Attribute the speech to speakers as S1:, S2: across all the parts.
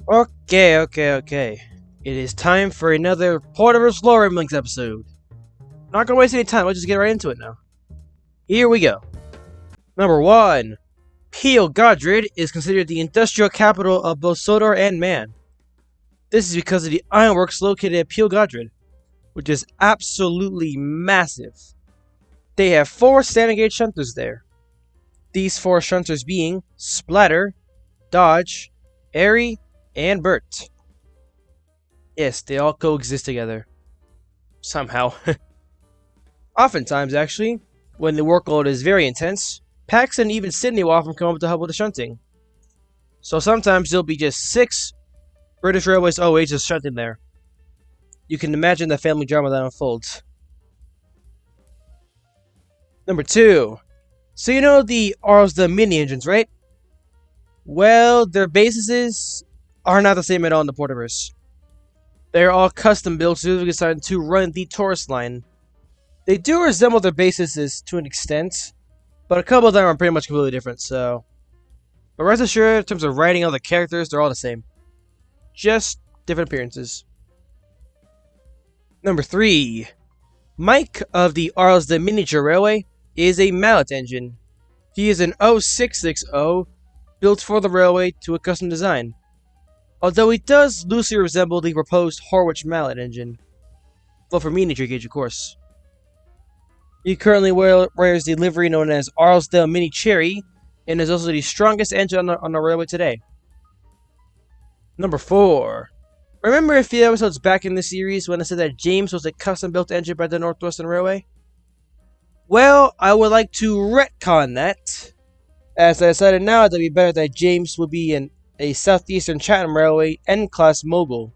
S1: Okay. It is time for another Porterverse Lore Ramblings episode. Not gonna waste any time, let's just get right into it now. Here we go. Number 1. Godred is considered the industrial capital of both Sodor and Man. This is because of the ironworks located at Godred, which is absolutely massive. They have 4 standard gauge shunters there. These 4 shunters being Splatter, Dodge, Airy, and Bert. Yes, they all coexist together. Somehow. Oftentimes, actually, when the workload is very intense, Pax and even Sydney will often come up to help with the shunting. So sometimes there'll be just 6 British Railways OH just shunting there. You can imagine the family drama that unfolds. Number 2. So you know the Arsda mini engines, right? Well, their bases are not the same at all in the Porterverse. They're all custom built so they decided to run the Taurus line. They do resemble their bases to an extent, but a couple of them are pretty much completely different, so... But rest assured, in terms of writing all the characters, they're all the same. Just different appearances. Number 3. Mike of the Arsda Miniature Railway is a mallet engine. He is an 0660 built for the railway to a custom design. Although he does loosely resemble the proposed Horwich mallet engine. Well, for miniature gauge, of course. He currently wears the livery known as Arsdale Mini Cherry, and is also the strongest engine on the railway today. Number 4. Remember a few episodes back in the series when I said that James was a custom-built engine by the Northwestern Railway? Well, I would like to retcon that, as I decided now that it would be better that James would be a Southeastern Chatham Railway N-Class mogul.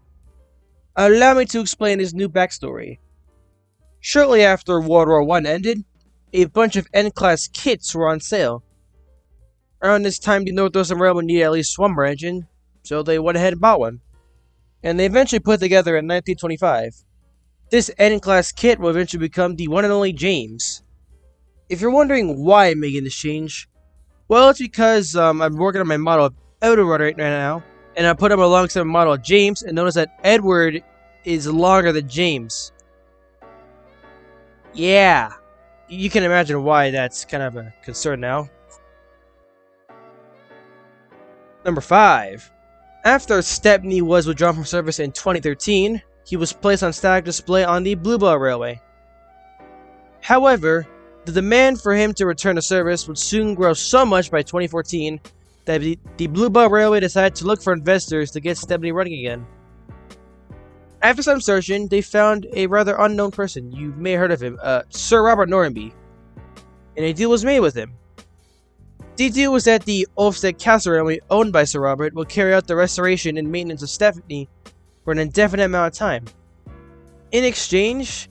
S1: Allow me to explain his new backstory. Shortly after World War I ended, a bunch of N-Class kits were on sale. Around this time, the Northwestern Railway needed at least one more engine, so they went ahead and bought one. And they eventually put together in 1925. This N-Class kit will eventually become the one and only James. If you're wondering why I'm making this change, well, it's because I'm working on my model of Edward right now, and I put him alongside my model of James, and notice that Edward is longer than James. Yeah, you can imagine why that's kind of a concern now. Number 5. After Stepney was withdrawn from service in 2013, he was placed on static display on the Bluebell Railway. However, the demand for him to return to service would soon grow so much by 2014 that the Bluebell Railway decided to look for investors to get Stepney running again. After some searching, they found a rather unknown person. You may have heard of him, Sir Robert Norrenby, and a deal was made with him. The deal was that the Ulfstead Castle Railway, owned by Sir Robert, will carry out the restoration and maintenance of Stepney for an indefinite amount of time. In exchange,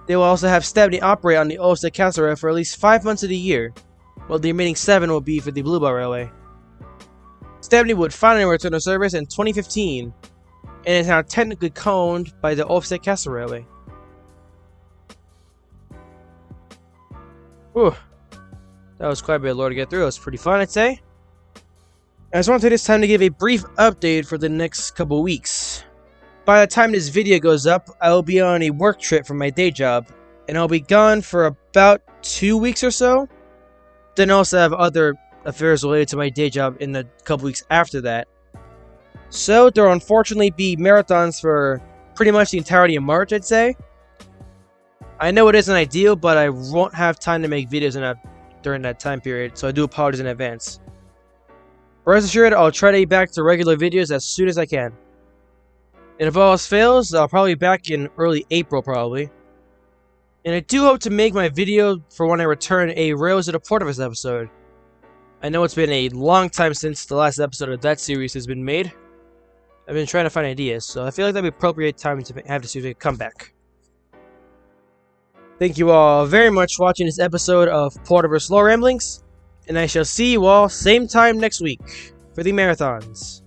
S1: they will also have Stepney operate on the Ulfstead Castle Railway for at least 5 months of the year, while the remaining 7 will be for the Bluebell Railway. Stepney would finally return to service in 2015, and is now technically owned by the Ulfstead Castle Railway. Whew. That was quite a bit of lore to get through. It was pretty fun, I'd say. I just want to take this time to give a brief update for the next couple weeks. By the time this video goes up, I will be on a work trip for my day job, and I'll be gone for about 2 weeks or so. Then I also have other affairs related to my day job in the couple weeks after that. So there will unfortunately be marathons for pretty much the entirety of March, I'd say. I know it isn't ideal, but I won't have time to make videos during that time period, so I do apologize in advance. Rest assured, I'll try to get back to regular videos as soon as I can. And if all else fails, I'll probably be back in early April, probably. And I do hope to make my video for when I return a Rails of the Porterverse episode. I know it's been a long time since the last episode of that series has been made. I've been trying to find ideas, so I feel like that'd be appropriate time to have this series come back. Thank you all very much for watching this episode of Porterverse Lore Ramblings, and I shall see you all same time next week for the marathons.